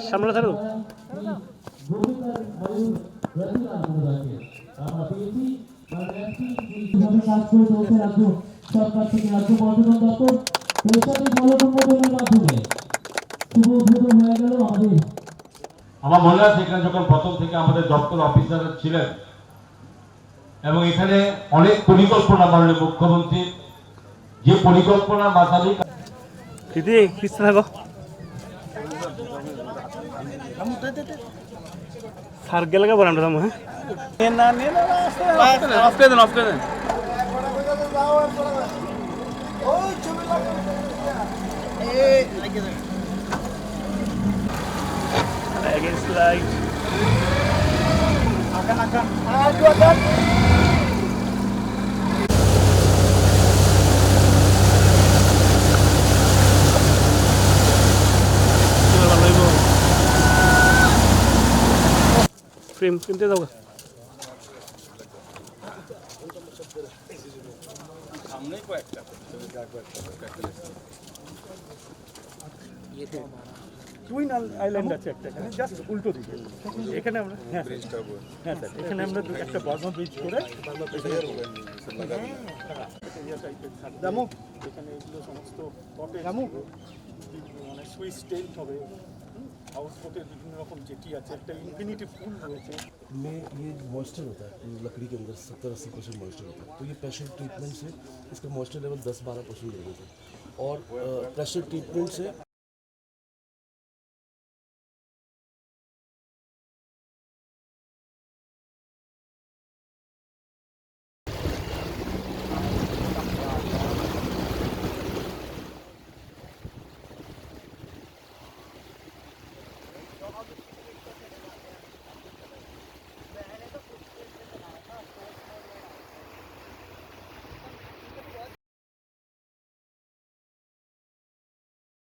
সামনে থাকো। সরকার থেকে রাজ্য পর্যটন দপ্তর প্রশাসনিক ফলক উন্মোচনের মাধ্যমে শুভ উদ্বোধন হয়ে গেল আমাদের। আমার মনে আছে এখানে যখন প্রথম থেকে আমাদের দপ্তর অফিসার ছিলেন এবং এখানে অনেক পরিকল্পনা মাননীয় মুখ্যমন্ত্রী যে পরিকল্পনা মাতালি দিদি কিস্তে থাকো সার গেলে বলেন দাম হ্যাঁ অফ করে দেন against light akan frame কিনতে দাও সামনেই কয়েকটা টুইন আইল্যান্ড আছে একটা এখানে জাস্ট উল্টো দিকে এখানে আমরা হ্যাঁ স্যার এখানে আমরা একটা বর্মা ব্রিজ করে দামু এখানে এগুলো সমস্ত পটে দামু মানে সুইচ টেন্ট হবে हाउस बोटेर विभिन्न रकम जेटी আছে একটা ইনফিনিটি পুল রয়েছে में ये मॉइस्चर होता है लकड़ी के अंदर 70-80% मॉइस्चर होता है तो ये प्रेशर ट्रीटमेंट से इसका मॉइस्चर लेवल 10-12% हो जाता है और प्रेशर ट्रीटमेंट से